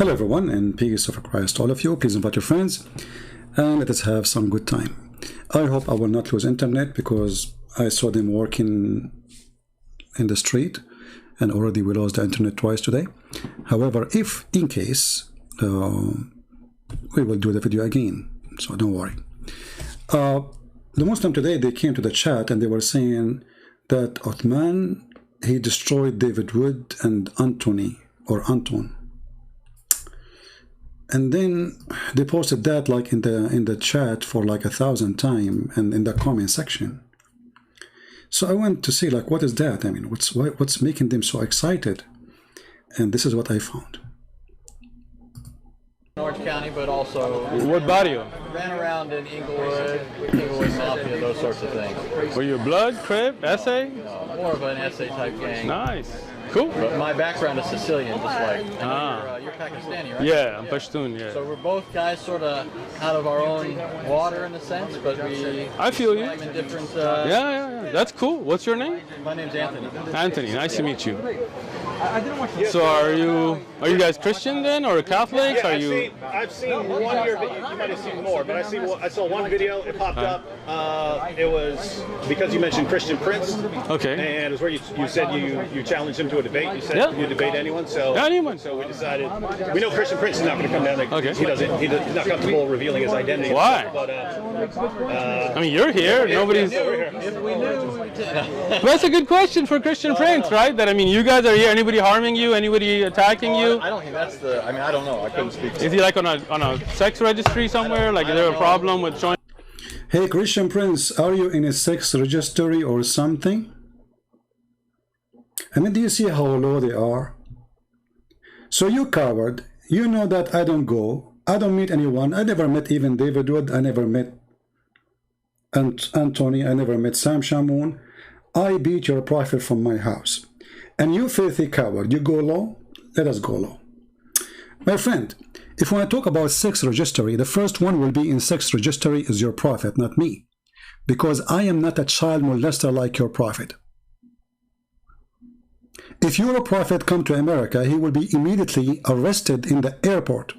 Hello everyone, and peace of Christ all of you. Please invite your friends and let us have some good time. I hope I will not lose internet because I saw them working in the street and already we lost the internet twice today. However, if in case, we will do the video again, so don't worry. The Muslim today, they came to the chat and they were saying that Uthman, he destroyed David Wood and Anthony or Anton. And then they posted that like in the chat for like 1,000 times and in the comment section. So I went to see like what is that? I mean, what's making them so excited? And this is what I found. Orange County, but also what barrio? Ran around in Inglewood Mafia, those sorts of things. Were you blood, crib, essay? No, more of an essay type gang. Nice. Cool. But my background is Sicilian, just like you're Pakistani, right? Yeah, I'm Pashtun, yeah. So we're both guys sort of out of our own water in a sense, but I feel you. in different. Yeah. That's cool. What's your name? My name's Anthony. Anthony. Nice to meet you. So are you guys Christian then, or Catholics? Yeah, are you? I've seen one of your videos. You might have seen more, but I saw one video. It popped up. It was because you mentioned Christian Prince. Okay. And it was where you said you challenged him to a debate. You said you debate anyone. So anyone. So we decided. We know Christian Prince is not going to come down. Okay. He's not comfortable revealing his identity. Why? But I mean, you're here. Nobody's. If we knew. That's a good question for Christian Prince, right? That I mean, you guys are here. Anybody harming you? Anybody attacking you? I don't think that's the. I mean, I don't know. I couldn't speak. Is he like on a sex registry somewhere? Like, is there a problem with showing? Hey, Christian Prince, are you in a sex registry or something? I mean, do you see how low they are? So you coward, you know that I don't go. I don't meet anyone. I never met even David Wood. I never met Anthony. I never met Sam Shamoun. I beat your prophet from my house. And you filthy coward, you go low? Let us go low. My friend, if we want to talk about sex registry, the first one will be in sex registry is your prophet, not me. Because I am not a child molester like your prophet. If your prophet come to America, he will be immediately arrested in the airport.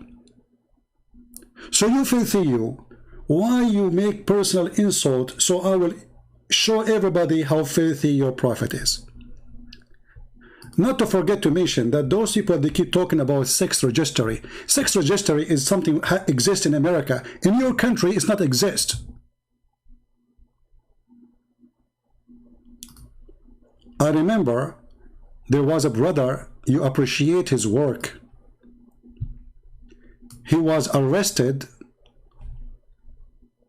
So you filthy you, why you make personal insult so I will show everybody how filthy your prophet is. Not to forget to mention that those people, they keep talking about sex registry. Sex registry is something that exists in America. In your country, it's not exist. I remember there was a brother, you appreciate his work. He was arrested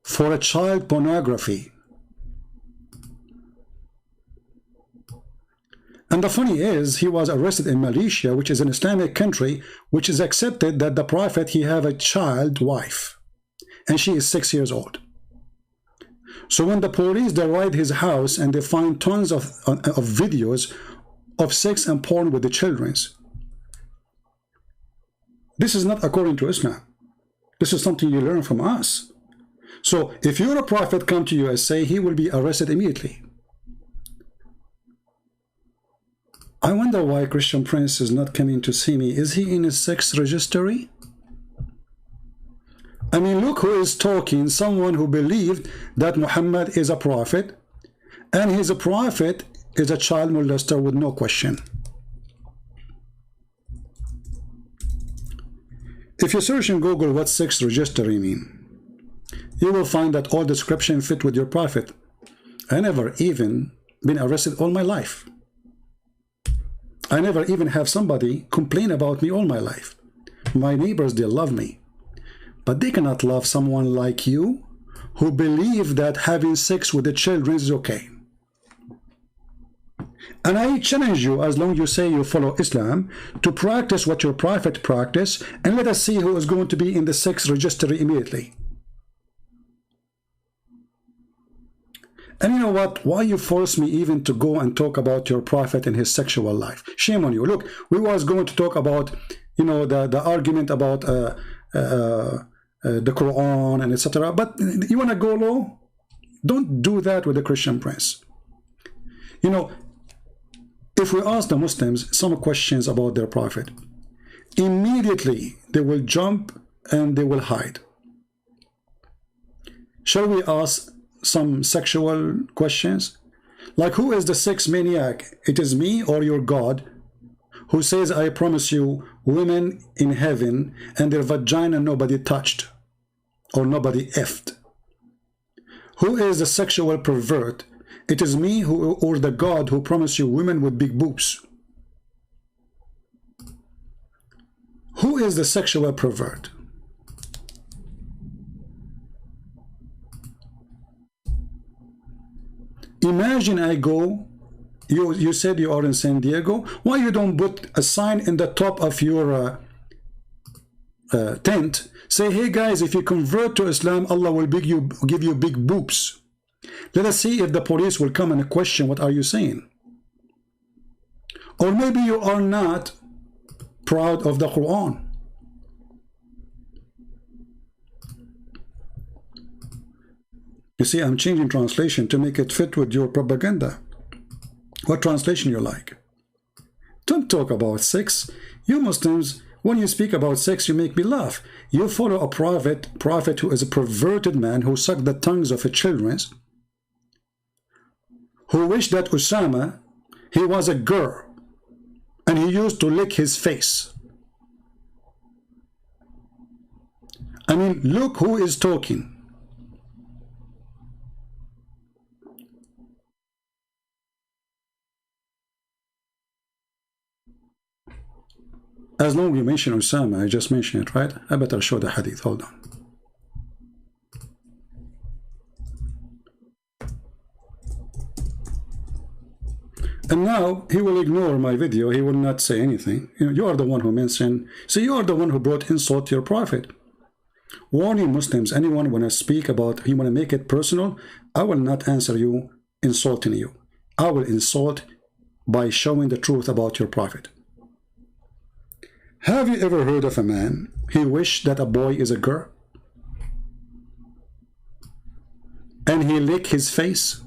for a child pornography. And the funny is, he was arrested in Malaysia, which is an Islamic country, which is accepted that the prophet, he have a child wife, and she is 6 years old. So when the police, they raid his house and they find tons of videos of sex and porn with the children. This is not according to Islam. This is something you learn from us. So if you're a prophet come to USA, he will be arrested immediately. I wonder why Christian Prince is not coming to see me. Is he in a sex registry? I mean, look who is talking, someone who believed that Muhammad is a prophet, and his prophet is a child molester with no question. If you search in Google what sex registry mean, you will find that all description fit with your prophet. I never even been arrested all my life. I never even have somebody complain about me all my life. My neighbors, they love me. But they cannot love someone like you who believe that having sex with the children is okay. And I challenge you, as long as you say you follow Islam, to practice what your prophet practiced, and let us see who is going to be in the sex registry immediately. And you know what? Why you force me even to go and talk about your prophet and his sexual life? Shame on you. Look, we was going to talk about, you know, the argument about the Quran and etc. But you want to go low? Don't do that with the Christian Prince. You know, if we ask the Muslims some questions about their prophet, immediately they will jump and they will hide. Shall we ask some sexual questions? Like, who is the sex maniac? It is me or your God, who says, I promise you women in heaven and their vagina nobody touched or nobody effed. Who is the sexual pervert? It is me who, or the God who promised you women with big boobs. Who is the sexual pervert? Imagine I go, you said you are in San Diego. Why you don't put a sign in the top of your tent? Say, hey guys, if you convert to Islam, Allah will give you big boobs. Let us see if the police will come and question what are you saying. Or maybe you are not proud of the Quran. You see, I'm changing translation to make it fit with your propaganda. What translation you like? Don't talk about sex. You Muslims, when you speak about sex, you make me laugh. You follow a prophet who is a perverted man who sucked the tongues of his children, who wished that Osama, he was a girl, and he used to lick his face. I mean, look who is talking. As long as you mention Osama, I just mentioned it, right? I better show the hadith. Hold on. And now he will ignore my video. He will not say anything. You are the one who mentioned. So you are the one who brought insult to your prophet. Warning Muslims, anyone want to speak about, you want to make it personal, I will not answer you insulting you. I will insult by showing the truth about your prophet. Have you ever heard of a man, he wished that a boy is a girl? And he licked his face?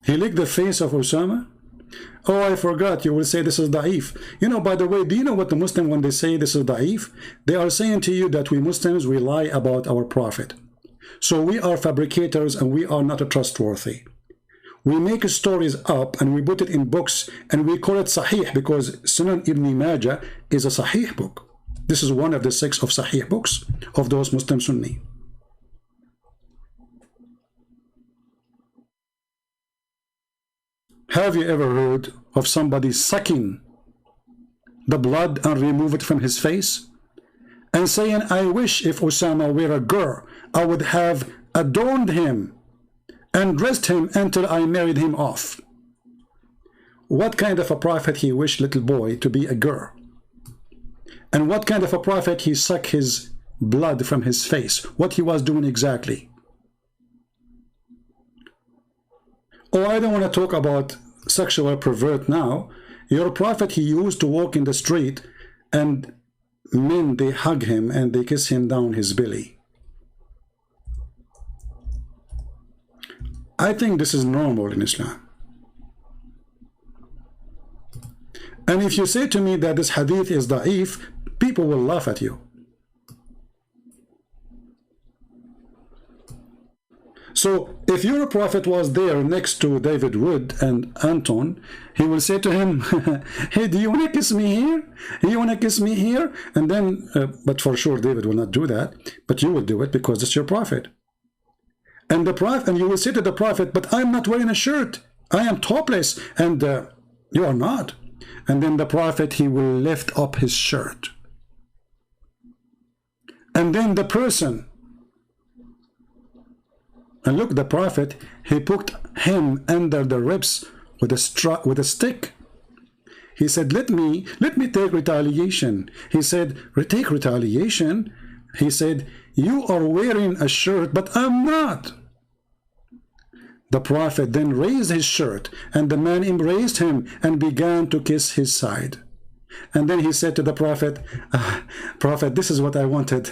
He licked the face of Osama? Oh, I forgot. You will say this is da'if. You know, by the way, do you know what the Muslim, when they say this is da'if, they are saying to you that we Muslims, we lie about our prophet. So we are fabricators and we are not trustworthy. We make stories up and we put it in books and we call it Sahih because Sunan Ibn Majah is a Sahih book. This is one of the 6 of Sahih books of those Muslim Sunni. Have you ever heard of somebody sucking the blood and remove it from his face and saying, I wish if Osama were a girl, I would have adorned him and dressed him until I married him off? What kind of a prophet he wished little boy to be a girl? And what kind of a prophet he sucked his blood from his face? What he was doing exactly? Oh, I don't want to talk about sexual pervert now. Your prophet, he used to walk in the street and men, they hug him and they kiss him down his belly. I think this is normal in Islam. And if you say to me that this hadith is da'if, people will laugh at you. So if your prophet was there next to David Wood and Anton, he will say to him, hey, do you want to kiss me here? Do you want to kiss me here? And then, but for sure David will not do that, but you will do it because it's your prophet. And the prophet, and you will say to the prophet, but I'm not wearing a shirt. I am topless, and you are not. And then the prophet, he will lift up his shirt. And then the person, and look, the prophet, he put him under the ribs with a stick. He said, let me take retaliation. He said, take retaliation? He said, you are wearing a shirt, but I'm not. The prophet then raised his shirt, and the man embraced him and began to kiss his side. And then he said to the Prophet, Prophet, this is what I wanted.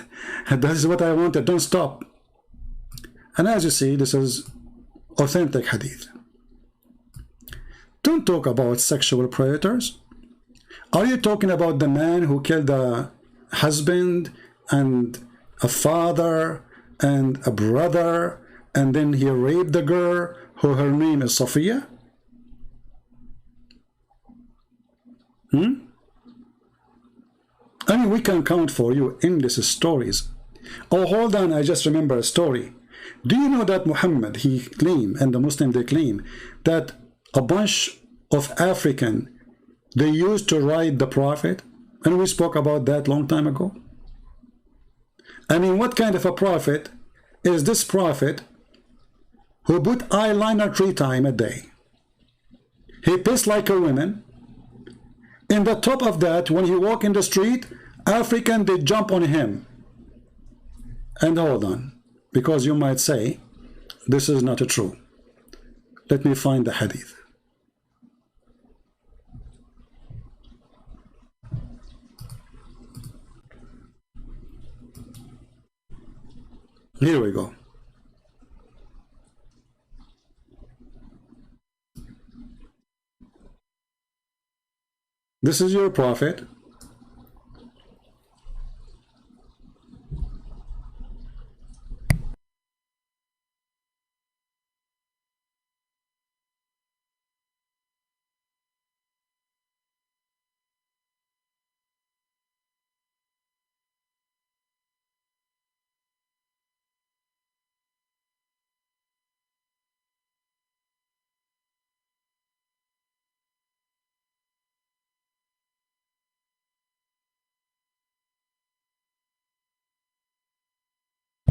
This is what I wanted. Don't stop. And as you see, this is authentic hadith. Don't talk about sexual predators. Are you talking about the man who killed a husband and a father and a brother, and then he raped the girl who her name is Safiya? I mean, we can count for you endless stories. Oh, hold on, I just remember a story. Do you know that Muhammad, he claimed, and the Muslim, they claim, that a bunch of African, they used to ride the Prophet? And we spoke about that long time ago. I mean, what kind of a prophet is this prophet who put eyeliner 3 times a day? He pissed like a woman. In the top of that, when he walk in the street, African, they jump on him. And hold on, because you might say, this is not true. Let me find the hadith. Here we go. This is your prophet.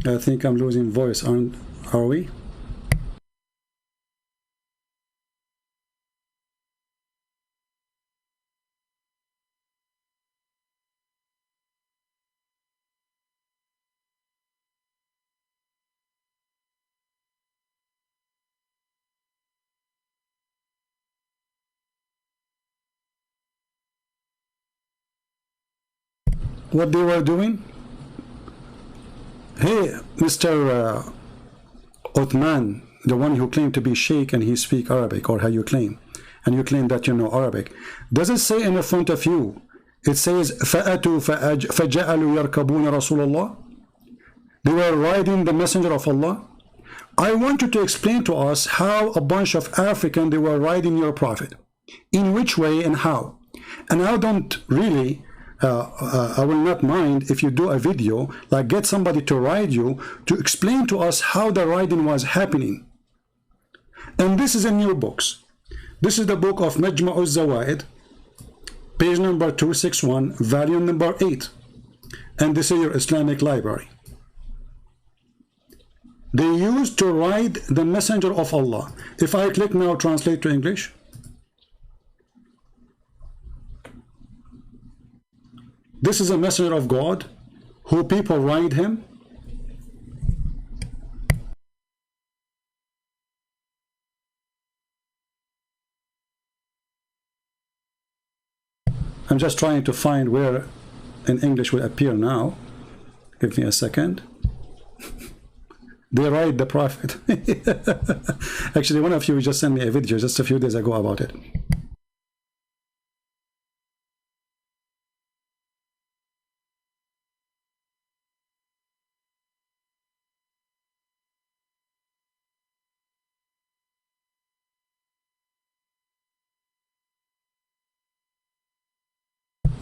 I think I'm losing voice, are we? What they were doing? Hey, Mr. Uthman, the one who claimed to be Sheikh and he speak Arabic, or how you claim, and you claim that you know Arabic, does it say in the front of you, it says, فَأَتُوا فَجَعَلُوا يَرْكَبُونَ رَسُولَ اللَّهِ? They were riding the messenger of Allah. I want you to explain to us how a bunch of African, they were riding your prophet. In which way and how? And I don't really... I will not mind if you do a video, like get somebody to ride you, to explain to us how the riding was happening. And this is in your books. This is the book of Majma'u Zawaid, page number 261, volume number 8. And this is your Islamic library. They used to ride the messenger of Allah. If I click now, translate to English. This is a messenger of God, who people ride him. I'm just trying to find where in English will appear now. Give me a second. They ride the Prophet. Actually, one of you just sent me a video just a few days ago about it.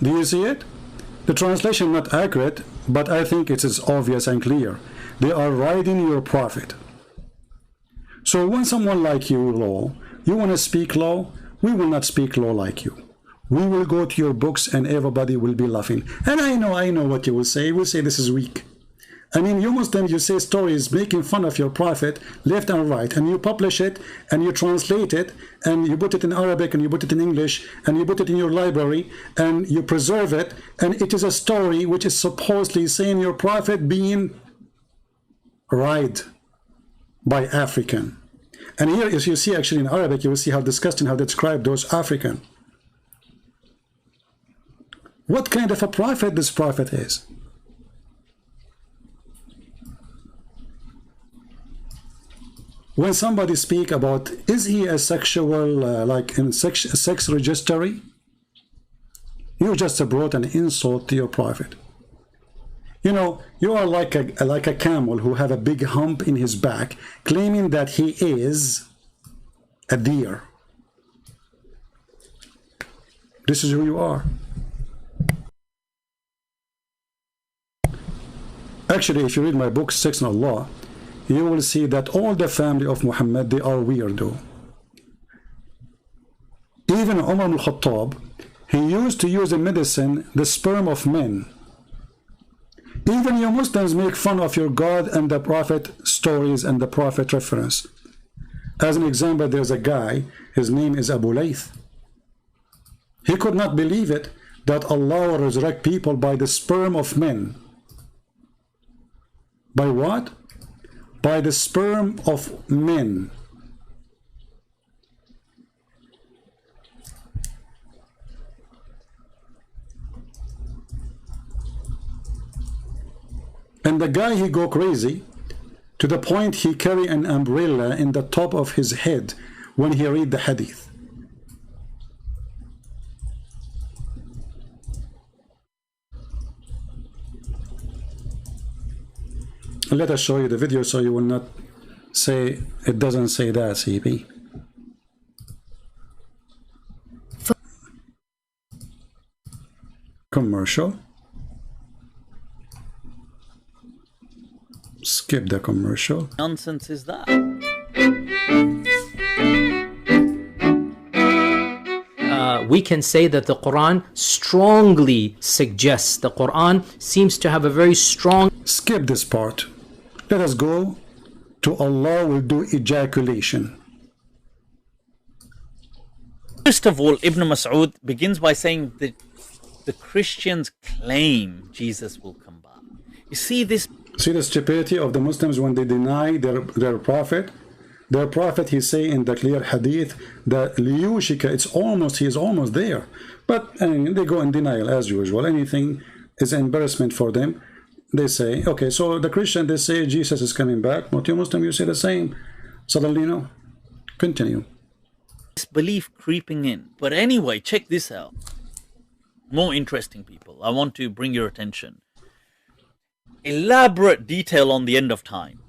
Do you see it? The translation not accurate, but I think it is obvious and clear. They are riding your prophet. So when someone like you, law, you want to speak law, we will not speak law like you. We will go to your books and everybody will be laughing. And I know what you will say. You will say this is weak. I mean, you Muslims, you say stories making fun of your prophet left and right, and you publish it, and you translate it, and you put it in Arabic, and you put it in English, and you put it in your library, and you preserve it, and it is a story which is supposedly saying your prophet being ride by African. And here, as you see actually in Arabic, you will see how disgusting, how they describe those African. what kind of a prophet this prophet is. When somebody speak about, is he a sexual, like in sex registry, you just brought an insult to your prophet. You know, you are like a camel who have a big hump in his back, claiming that he is a deer. This is who you are. Actually, if you read my book, Sex and Allah, you will see that all the family of Muhammad, they are weirdo. Even Umar ibn Khattab, he used to use in medicine the sperm of men. Even you Muslims make fun of your God and the Prophet stories and the Prophet reference. As an example, there's a guy, his name is Abu Layth. He could not believe it that Allah will resurrect people by the sperm of men. By what? By the sperm of men. And the guy, he go crazy to the point he carry an umbrella in the top of his head when he read the hadith. Let us show you the video so you will not say it doesn't say that, CP. Commercial. Skip the commercial. Nonsense is that? We can say that the Quran strongly suggests, the Quran seems to have a very strong... Skip this part. Let us go to Allah will do ejaculation. First of all, Ibn Mas'ud begins by saying that the Christians claim Jesus will come back. You see this? See the stupidity of the Muslims when they deny their prophet. Their prophet, he say in the clear hadith that liyushika, he is almost there. But they go in denial as usual. Anything is embarrassment for them. They say, okay, so the Christian, they say Jesus is coming back. But you Muslim, you say the same. Suddenly, no. Continue. This belief creeping in. But anyway, check this out. More interesting, people. I want to bring your attention. Elaborate detail on the end of time.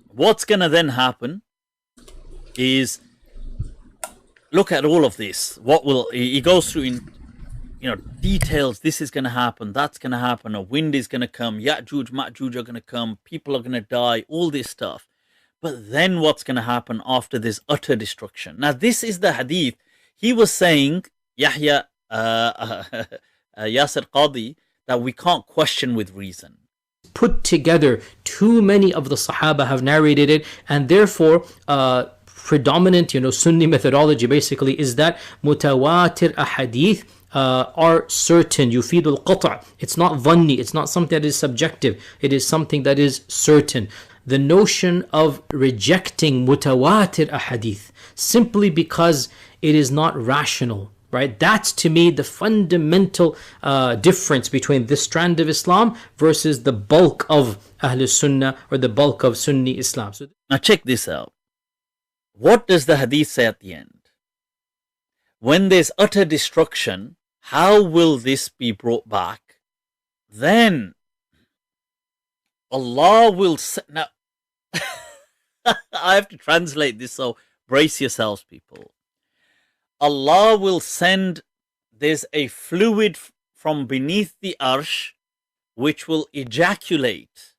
What's going to then happen is, look at all of this. What will, he goes through in, details. This is going to happen. That's going to happen. A wind is going to come. Ya'juj, Ma'juj are going to come. People are going to die. All this stuff. But then what's going to happen after this utter destruction? Now, this is the hadith. He was saying, Yahya Yasir Qadi, that we can't question with reason. Put together, too many of the Sahaba have narrated it, and therefore predominant Sunni methodology basically is that mutawatir ahadith are certain. Yufidul qata'. It's not dhanni, it's not something that is subjective, it is something that is certain. The notion of rejecting mutawatir ahadith simply because it is not rational, right? That's to me the fundamental difference between this strand of Islam versus the bulk of Ahlul Sunnah or the bulk of Sunni Islam. So now check this out. What does the hadith say at the end? When there's utter destruction, how will this be brought back? Then Allah will say, now I have to translate this, so brace yourselves, people. Allah will send, there's a fluid from beneath the arsh which will ejaculate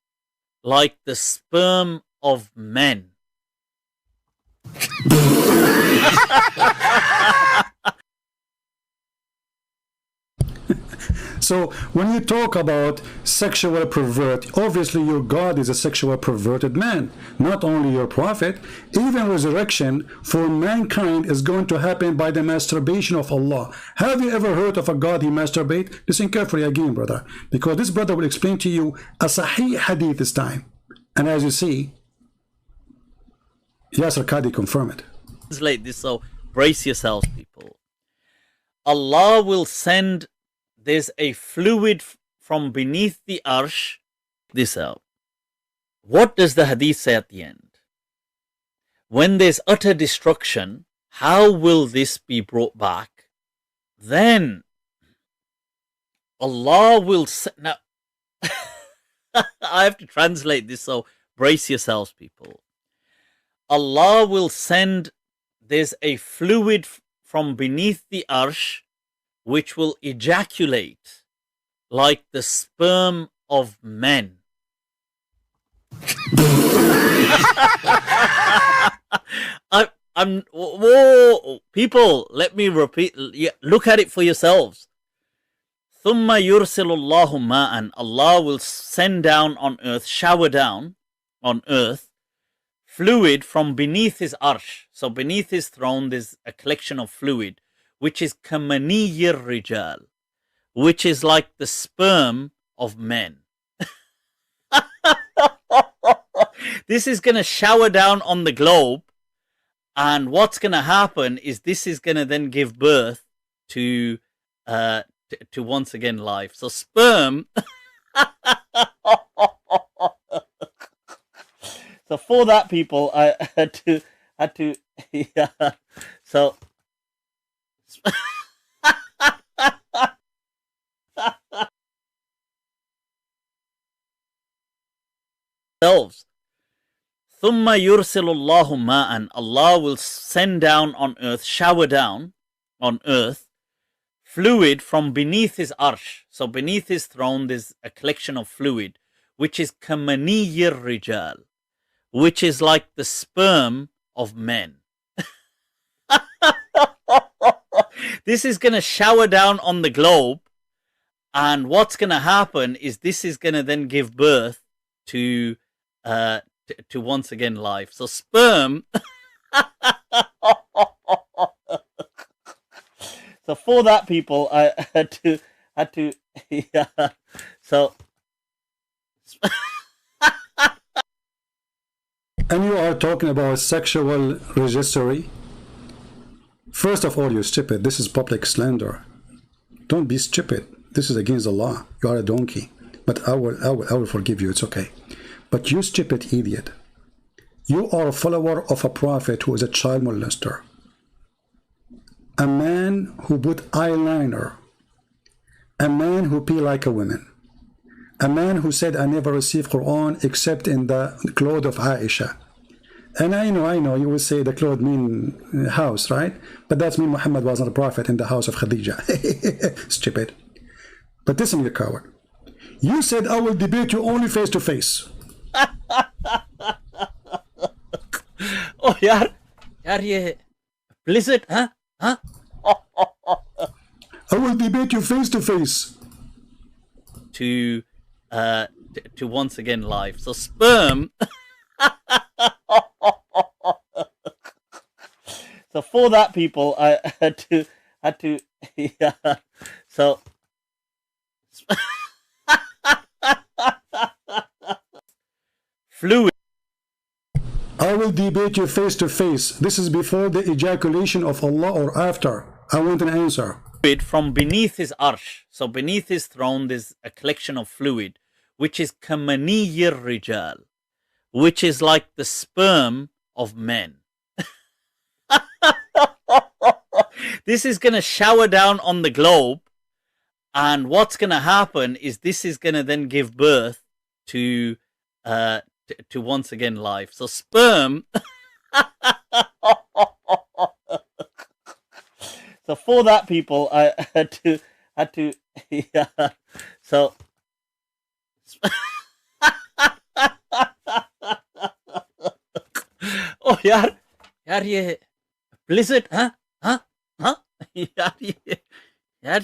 like the sperm of men. So when you talk about sexual pervert, obviously your God is a sexual perverted man, not only your prophet. Even resurrection for mankind is going to happen by the masturbation of Allah. Have you ever heard of a God he masturbate? Listen carefully again, brother, because this brother will explain to you a sahih hadith this time. And as you see, Yasir Qadi confirm it. Translate this, so brace yourselves, people. Allah will send, there's a fluid from beneath the arsh. This out. What does the hadith say at the end? When there's utter destruction, how will this be brought back? Then Allah will say, now I have to translate this, so brace yourselves, people. Allah will send, there's a fluid from beneath the arsh which will ejaculate like the sperm of men. Whoa, people, let me repeat. Look at it for yourselves. ثُمَّ يُرْسِلُ اللَّهُ مَاءً. Allah will send down on earth, shower down on earth, fluid from beneath his arsh. So beneath his throne there's a collection of fluid, which is كَمَنِيِّ الرِّجَالِ, which is like the sperm of men. This is going to shower down on the globe, and what's going to happen is this is going to then give birth to once again life. So sperm. So for that, people, I had to yeah. So themselves. ثُمَّ يُرْسِلُ اللَّهُ مَاءً. Allah will send down on earth, shower down on earth, fluid from beneath his arsh. So beneath his throne there's a collection of fluid, which is كَمَنِيِّ الرِّجَالِ, which is like the sperm of men. This is going to shower down on the globe, and what's going to happen is this is going to then give birth to once again life. So sperm. So for that, people, I had to yeah. So And you are talking about sexual registry. First of all, you're stupid. This is public slander. Don't be stupid. This is against the law. You are a donkey. But I will forgive you. It's okay. But you stupid idiot. You are a follower of a prophet who is a child molester. A man who put eyeliner. A man who pee like a woman. A man who said, I never received Quran except in the cloth of Aisha. And I know, you will say the cloth mean house, right? But that means Muhammad was not a prophet in the house of Khadija. Stupid. But listen, you coward. You said, I will debate you only face to face. Oh, yaar, ye blizzard, huh? I will debate you face to face. To once again life. So sperm. So for that, people, I had to yeah. So fluid. I will debate you face to face. This is before the ejaculation of Allah or after? I want an answer. From beneath his arsh. So beneath his throne there's a collection of fluid, which is كَمَنِيِّ الرِّجَالِ, which is like the sperm of men. This is going to shower down on the globe, and what's going to happen is this is going to then give birth to once again life. So sperm. So for that, people, I had to yeah. So oh, yaar, ye blizzard, huh? Yaar,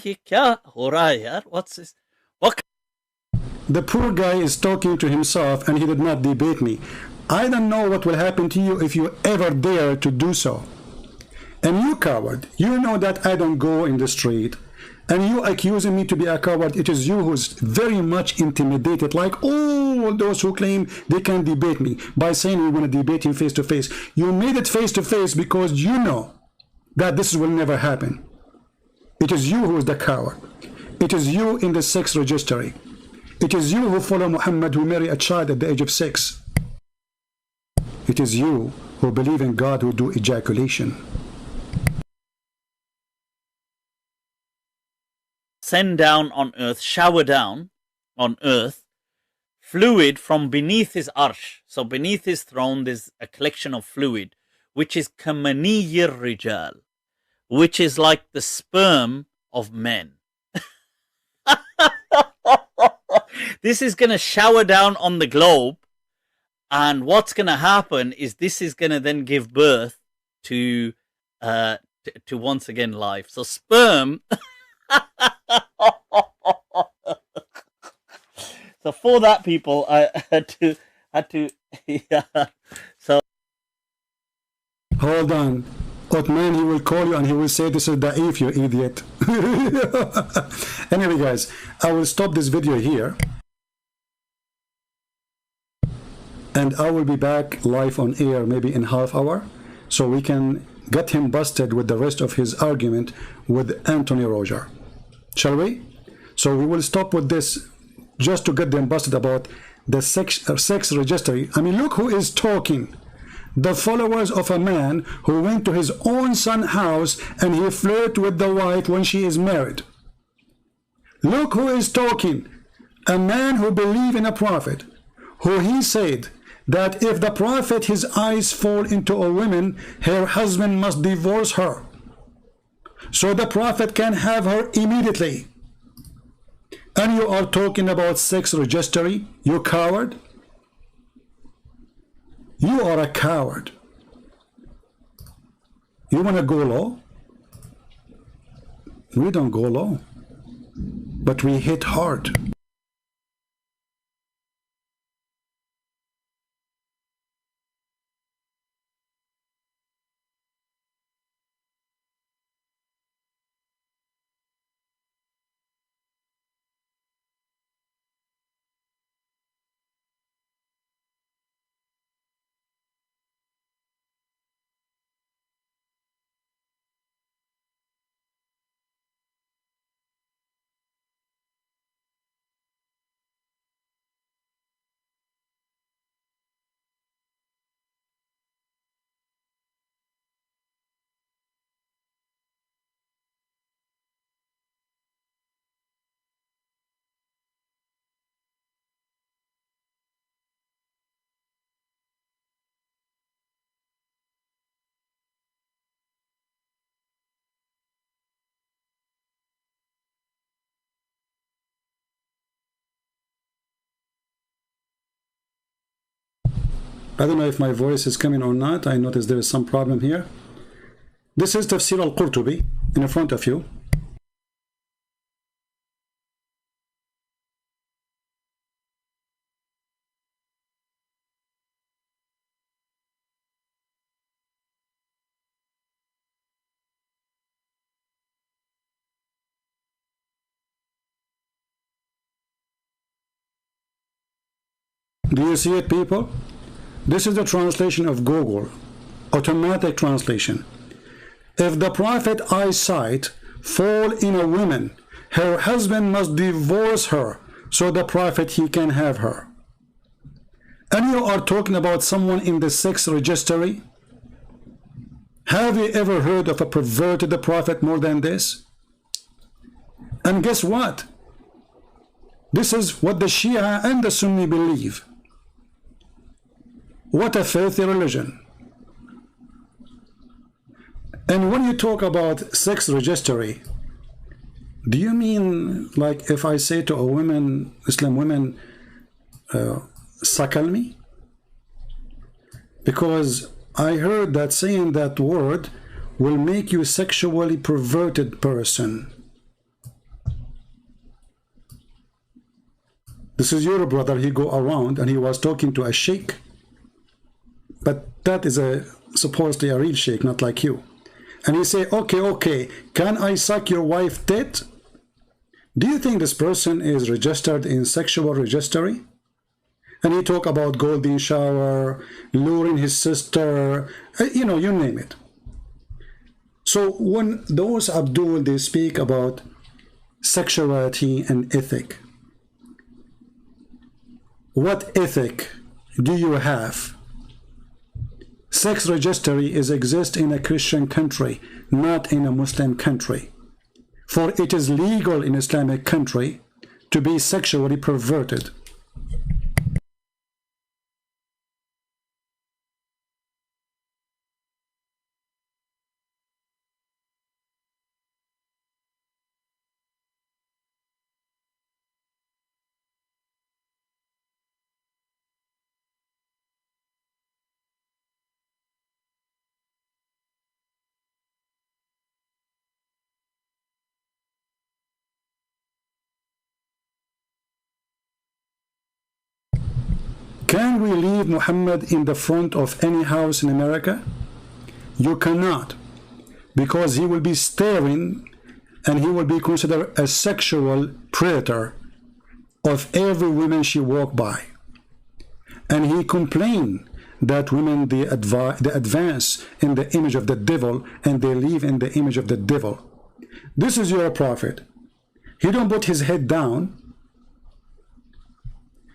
ye kya ho raha hai, yaar? What's this? What? The poor guy is talking to himself and he did not debate me. I don't know what will happen to you if you ever dare to do so. And you coward, you know that I don't go in the street. And you accusing me to be a coward, it is you who's very much intimidated, like all those who claim they can debate me by saying we're going to debate him face to face. You made it face to face because you know that this will never happen. It is you who is the coward. It is you in the sex registry. It is you who follow Muhammad, who marry a child at the age of 6. It is you who believe in God, who do ejaculation. Send down on earth, shower down on earth, fluid from beneath his arsh. So beneath his throne, there's a collection of fluid, which is kamaniyir rijal, which is like the sperm of men. This is going to shower down on the globe, and what's going to happen is this is going to then give birth to once again life. So sperm. So for that, people, I had to yeah. So hold on, Uthman, he will call you and he will say this is da'if, you idiot. Anyway, guys, I will stop this video here, and I will be back live on air maybe in half hour, so we can get him busted with the rest of his argument with Anthony Roger. Shall we? So we will stop with this just to get them busted about the sex registry. I mean, look who is talking. The followers of a man who went to his own son's house and he flirted with the wife when she is married. Look who is talking. A man who believed in a prophet, who he said that if the prophet his eyes fall into a woman, her husband must divorce her, so the prophet can have her immediately. And you are talking about sex registry, you coward? You are a coward. You want to go low? We don't go low, but we hit hard. I don't know if my voice is coming or not. I notice there is some problem here. This is Tafsir al-Qurtubi in front of you. Do you see it, people? This is the translation of Google, automatic translation. If the prophet eyesight fall in a woman, her husband must divorce her, so the prophet he can have her. And you are talking about someone in the sex registry? Have you ever heard of a perverted prophet more than this? And guess what? This is what the Shia and the Sunni believe. What a filthy religion. And when you talk about sex registry, do you mean like if I say to a woman, Muslim woman, suckle me? Because I heard that saying that word will make you a sexually perverted person. This is your brother, he go around and he was talking to a sheikh. But that is supposedly a real sheikh, not like you. And he say, okay, can I suck your wife tit? Do you think this person is registered in sexual registry? And he talk about golden shower, luring his sister, you know, you name it. So when those Abdul, they speak about sexuality and ethic. What ethic do you have? Sex registry exists in a Christian country, not in a Muslim country. For it is legal in Islamic country to be sexually perverted. Can we leave Muhammad in the front of any house in America? You cannot, because he will be staring and he will be considered a sexual predator of every woman she walk by. And he complained that women they advance in the image of the devil and they live in the image of the devil. This is your prophet. He don't put his head down.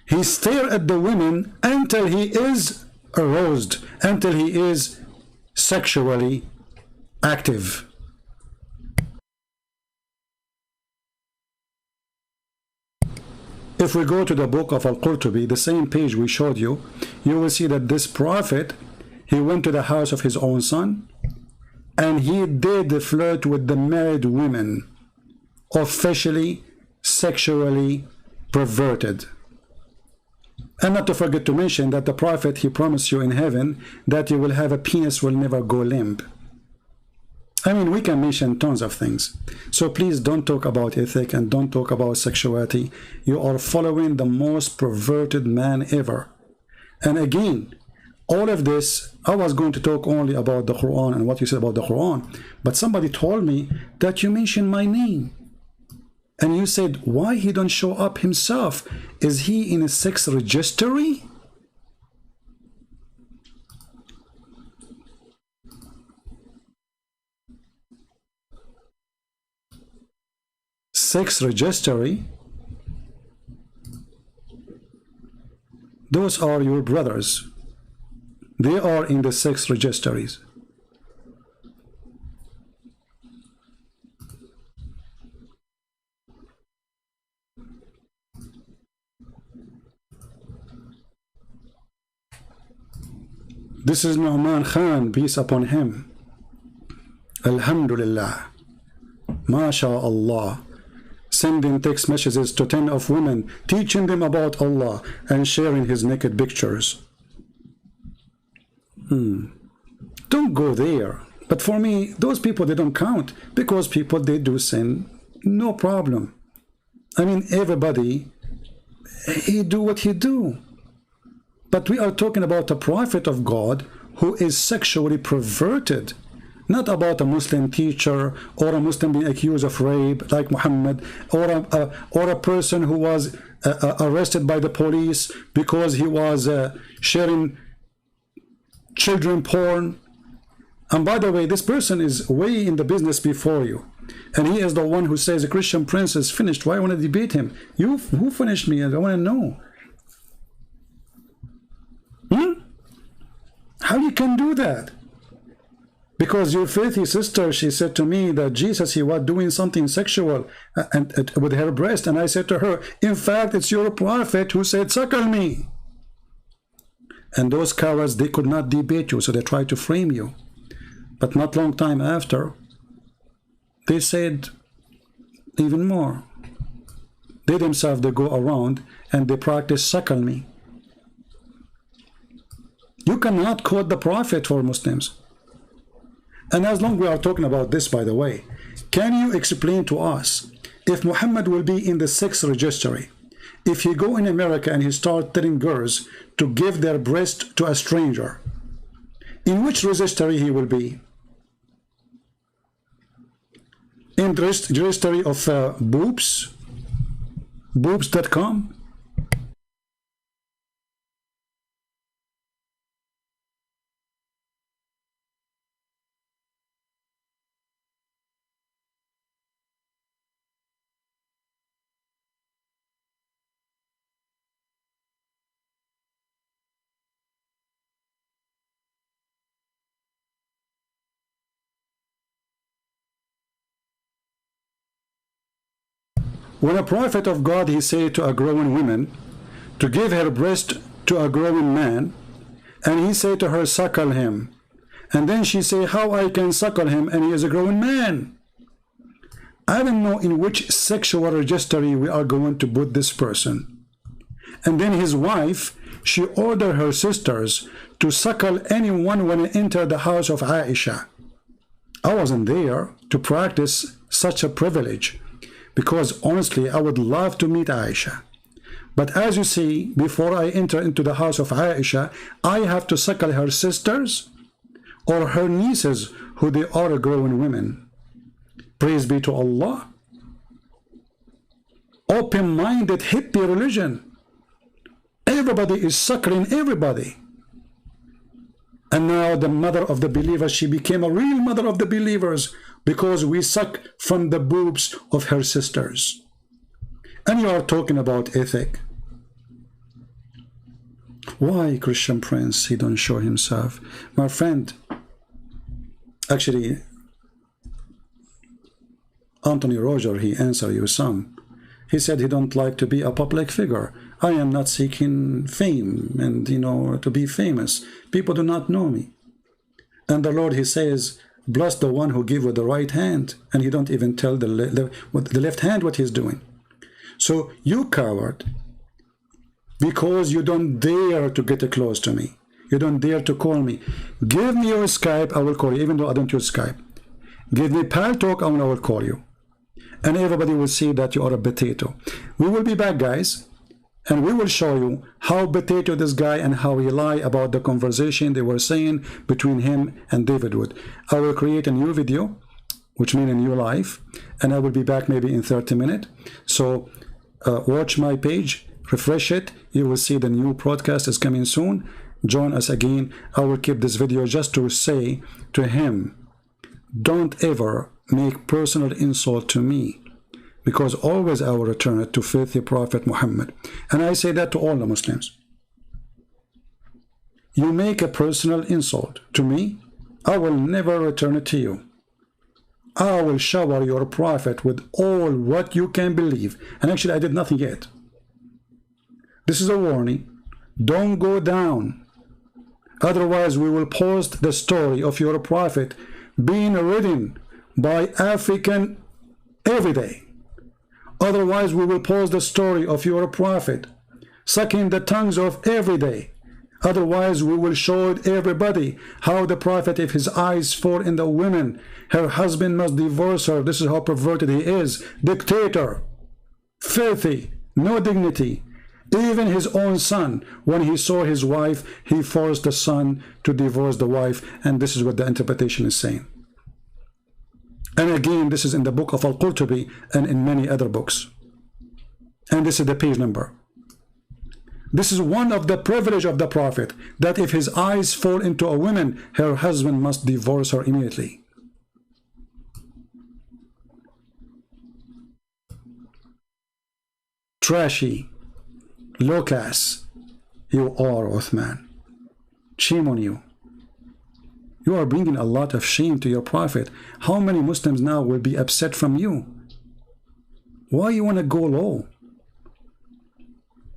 He stares at the women until he is aroused, until he is sexually active. If we go to the book of Al-Qurtubi, the same page we showed you, you will see that this prophet, he went to the house of his own son, and he did flirt with the married women, officially, sexually perverted. And not to forget to mention that the prophet, he promised you in heaven that you will have a penis will never go limp. I mean, we can mention tons of things. So please don't talk about ethic and don't talk about sexuality. You are following the most perverted man ever. And again, all of this, I was going to talk only about the Quran and what you said about the Quran. But somebody told me that you mentioned my name. And you said, why he don't show up himself? Is he in a sex registry? Sex registry? Those are your brothers. They are in the sex registries. This is Nu'man Khan, peace upon him. Alhamdulillah. MashaAllah. Sending text messages to 10 of women, teaching them about Allah and sharing his naked pictures. Don't go there. But for me, those people, they don't count, because people, they do sin, no problem. I mean, everybody, he do what he do. But we are talking about a prophet of God who is sexually perverted, not about a Muslim teacher or a Muslim being accused of rape like Muhammad, or a person who was arrested by the police because he was sharing children porn. And by the way, this person is way in the business before you, and he is the one who says the Christian Prince is finished. Why I want to debate him? Who finished me? I want to know. How you can do that? Because your faithy sister, she said to me that Jesus, he was doing something sexual and with her breast, and I said to her, in fact, it's your prophet who said, suckle me. And those cowards, they could not debate you, so they tried to frame you. But not long time after, they said even more. They themselves, they go around and they practice suckle me. You cannot quote the prophet for Muslims. And as long as we are talking about this, by the way, can you explain to us, if Muhammad will be in the sex registry, if he go in America and he start telling girls to give their breast to a stranger, in which registry he will be? In the registry of boobs? Boobs.com? when a prophet of God, he say to a growing woman to give her breast to a growing man, and he say to her, suckle him. And then she say, how I can suckle him and he is a growing man? I don't know in which sexual registry we are going to put this person. And then his wife, she ordered her sisters to suckle anyone when they enter the house of Aisha. I wasn't there to practice such a privilege, because honestly, I would love to meet Aisha. But as you see, before I enter into the house of Aisha, I have to suckle her sisters or her nieces, who they are growing women. Praise be to Allah. Open-minded hippie religion. Everybody is suckling everybody. And now the mother of the believers, she became a real mother of the believers because we suck from the boobs of her sisters. And you are talking about ethic. Why Christian Prince, he don't show himself? My friend, actually, Anthony Roger, he answered you some. He said he don't like to be a public figure. I am not seeking fame and, you know, to be famous. People do not know me. And the Lord, he says, bless the one who give with the right hand. And he don't even tell the left hand what he's doing. So you coward, because you don't dare to get close to me. You don't dare to call me. Give me your Skype, I will call you, even though I don't use Skype. Give me Pal Talk, and I will call you. And everybody will see that you are a potato. We will be back, guys, and we will show you how potato this guy and how he lied about the conversation they were saying between him and David Wood. I will create a new video, which means a new live, and I will be back maybe in 30 minutes. So watch my page, refresh it. You will see the new broadcast is coming soon. Join us again. I will keep this video just to say to him, don't ever make personal insult to me, because always I will return it to faithful Prophet Muhammad. And I say that to all the Muslims. You make a personal insult to me, I will never return it to you. I will shower your Prophet with all what you can believe. And actually, I did nothing yet. This is a warning. Don't go down. Otherwise, we will post the story of your Prophet being ridden by African every day. Otherwise, we will post the story of your Prophet sucking the tongues of every day. Otherwise, we will show everybody how the Prophet, if his eyes fall in the women, her husband must divorce her. This is how perverted he is. Dictator, filthy, no dignity. Even his own son, when he saw his wife, he forced the son to divorce the wife. And this is what the interpretation is saying. And again, this is in the book of Al-Qurtubi and in many other books. And this is the page number. This is one of the privilege of the Prophet, that if his eyes fall into a woman, her husband must divorce her immediately. Trashy, low class, you are, Uthman. Shame on you. You are bringing a lot of shame to your Prophet. How many Muslims now will be upset from you? Why you want to go low?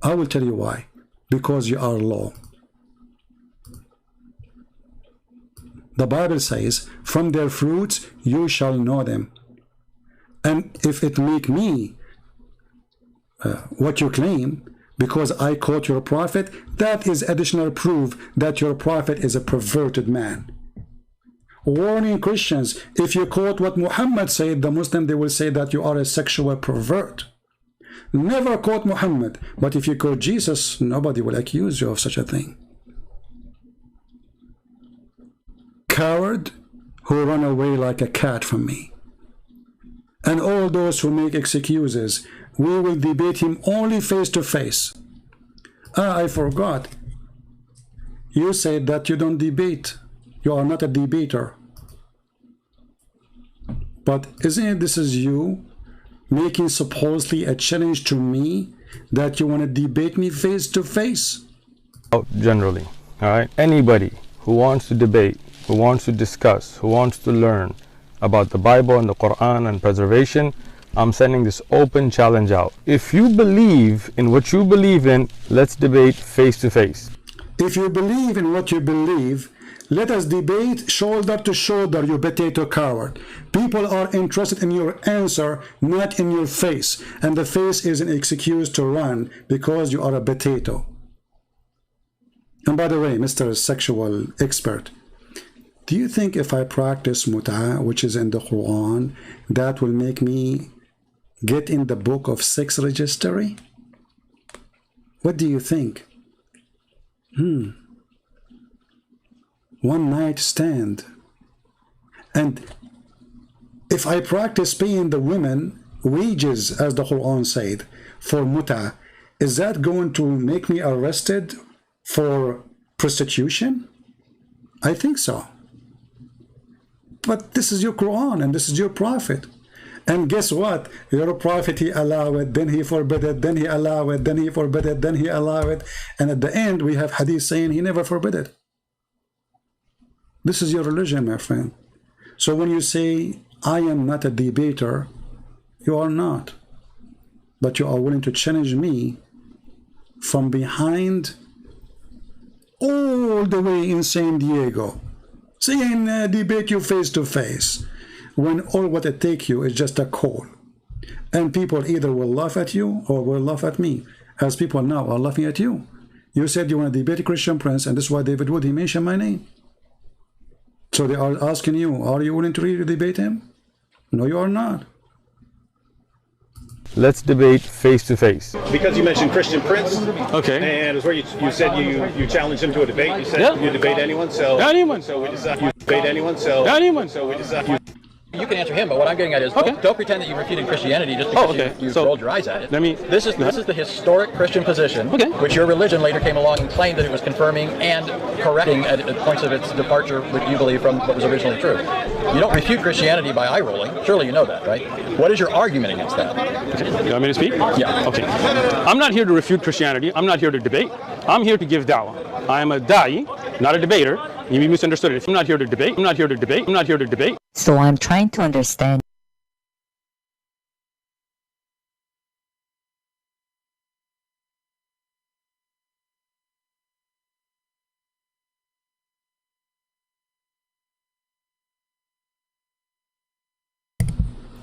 I will tell you why. Because you are low. The Bible says, from their fruits you shall know them. And if it make me what you claim, because I quote your Prophet, that is additional proof that your Prophet is a perverted man. Warning Christians, if you quote what Muhammad said, the Muslim, they will say that you are a sexual pervert. Never quote Muhammad, but if you quote Jesus, nobody will accuse you of such a thing. Coward who run away like a cat from me. And all those who make excuses, we will debate him only face to face. I forgot. You said that you don't debate. You are not a debater. But isn't it this is you making supposedly a challenge to me that you want to debate me face to face? Generally, all right? Anybody who wants to debate, who wants to discuss, who wants to learn about the Bible and the Quran and preservation, I'm sending this open challenge out. If you believe in what you believe in, let's debate face to face. If you believe in what you believe, let us debate shoulder to shoulder, you potato coward. People are interested in your answer, not in your face. And the face is an excuse to run because you are a potato. And by the way, Mr. Sexual Expert, do you think if I practice mut'a, which is in the Quran, that will make me get in the book of sex registry? What do you think? One night stand. And if I practice paying the women wages, as the Quran said, for mut'a, is that going to make me arrested for prostitution? I think so. But this is your Quran and this is your prophet. And guess what? Your prophet, he allow it, then he forbid it, then he allow it, then he forbid it, then he allow it. And at the end, we have hadith saying he never forbid it. This is your religion, my friend. So when you say, I am not a debater, you are not. But you are willing to challenge me from behind all the way in San Diego, saying debate you face to face, when all what it takes you is just a call. And people either will laugh at you or will laugh at me, as people now are laughing at you. You said you want to debate a Christian Prince, and this is why David Wood, he mentioned my name. So they are asking you, are you willing to really debate him? No, you are not. Let's debate face to face. Because you mentioned Christian Prince. Okay. And it's where you said you challenged him to a debate. You said you debate anyone. So anyone. So we decided you debate anyone. So anyone. So we decided. You can answer him, but what I'm getting at is don't pretend that you refuted Christianity just because you rolled your eyes at it. This is the historic Christian position, which your religion later came along and claimed that it was confirming and correcting at points of its departure, which you believe from what was originally true. You don't refute Christianity by eye rolling. Surely you know that, right? What is your argument against that? You want me to speak? Yeah. Okay. I'm not here to refute Christianity. I'm not here to debate. I'm here to give da'wah. I am a da'i, not a debater. You misunderstood it. I'm not here to debate. I'm not here to debate. I'm not here to debate. So I'm trying to understand.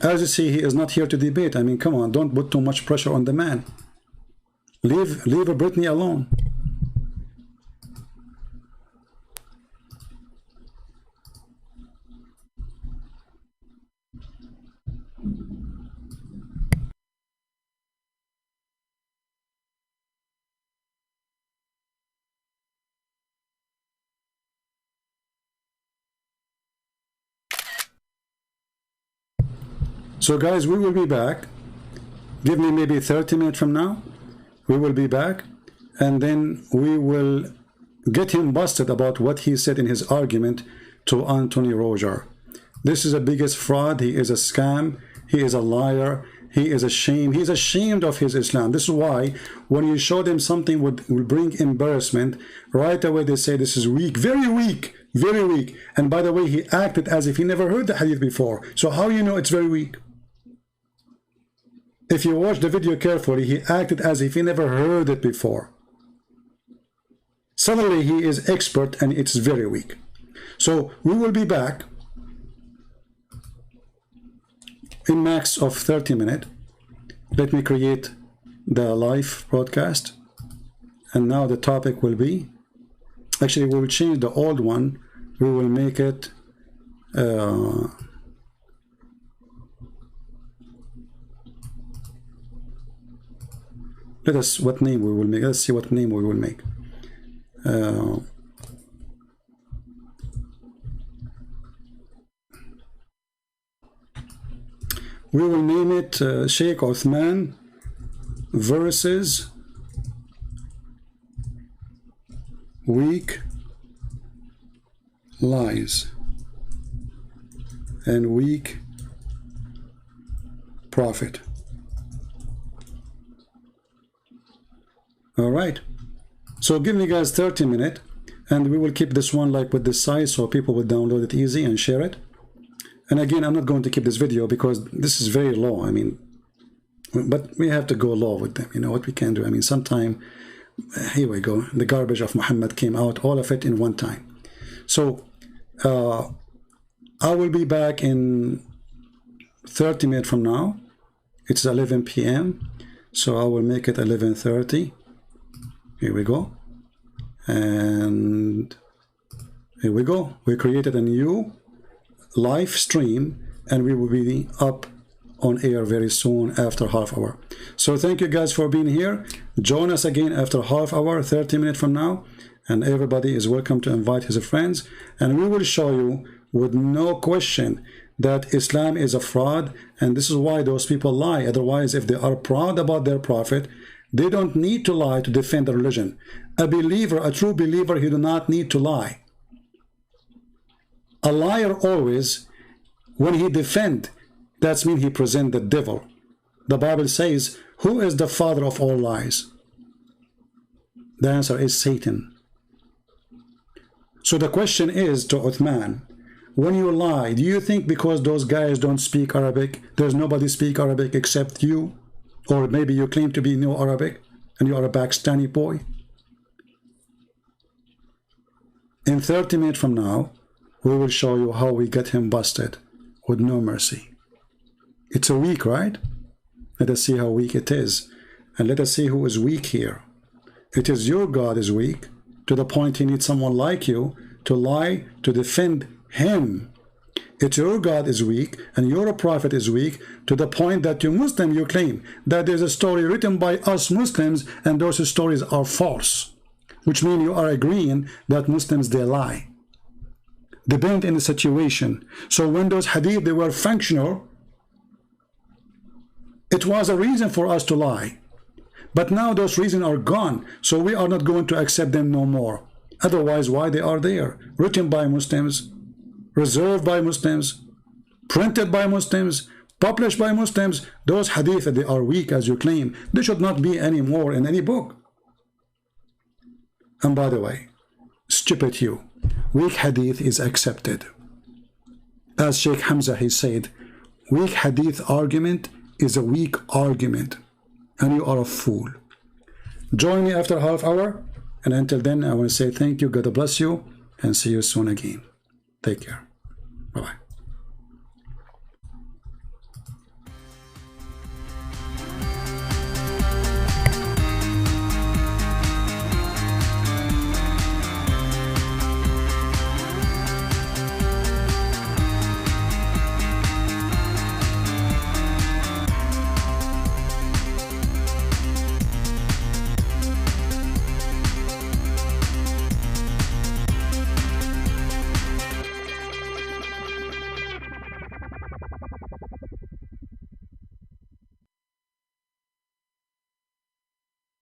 As you see, he is not here to debate. I mean, come on, don't put too much pressure on the man. Leave Brittany alone. So guys, we will be back. Give me maybe 30 minutes from now. We will be back, and then we will get him busted about what he said in his argument to Anthony Roger. This is the biggest fraud. He is a scam. He is a liar. He is ashamed. He is ashamed of his Islam. This is why when you show them something will bring embarrassment, right away they say this is weak, very weak, very weak. And by the way, he acted as if he never heard the hadith before. So how you know it's very weak? If you watch the video carefully, he acted as if he never heard it before. Suddenly he is expert and it's very weak. So we will be back in max of 30 minutes. Let me create the live broadcast. And now the topic will be, actually we will change the old one. We will make it let us what name we will make. Let's see what name we will make. We will name it Shaykh Uthman versus weak lies and weak prophet. All right, so give me guys 30 minutes, and we will keep this one like with this size so people will download it easy and share it. And again, I'm not going to keep this video because this is very low. I mean, but we have to go low with them. You know what we can do? I mean, sometime, here we go. The garbage of Muhammad came out, all of it in one time. So I will be back in 30 minutes from now. It's 11 p.m. So I will make it 11:30. Here we go. And here we go. We created a new live stream and we will be up on air very soon after half hour. So thank you guys for being here. Join us again after half hour, 30 minutes from now, and everybody is welcome to invite his friends, and we will show you with no question that Islam is a fraud, and this is why those people lie. Otherwise, if they are proud about their prophet, they don't need to lie to defend the religion. A believer, a true believer, he do not need to lie. A liar always, when he defend, that means he present the devil. The Bible says, who is the father of all lies? The answer is Satan. So the question is to Uthman, when you lie, do you think because those guys don't speak Arabic, there's nobody speak Arabic except you? Or maybe you claim to be know Arabic and you are a Pakistani boy? In 30 minutes from now, we will show you how we get him busted with no mercy. It's a weak, right? Let us see how weak it is. And let us see who is weak here. It is your God is weak, to the point he needs someone like you to lie to defend him. It's your God is weak, and your prophet is weak, to the point that you Muslim, you claim that there's a story written by us Muslims, and those stories are false. Which means you are agreeing that Muslims, they lie. Depend in the situation. So when those hadith, they were functional, it was a reason for us to lie. But now those reasons are gone, so we are not going to accept them no more. Otherwise, why they are there? Written by Muslims, reserved by Muslims, printed by Muslims, published by Muslims. Those hadith, they are weak as you claim. They should not be anymore in any book. And by the way, stupid you, weak hadith is accepted. As Sheikh Hamza, he said, weak hadith argument is a weak argument, and you are a fool. Join me after half hour, and until then I want to say thank you, God bless you, and see you soon again. Take care. Bye-bye.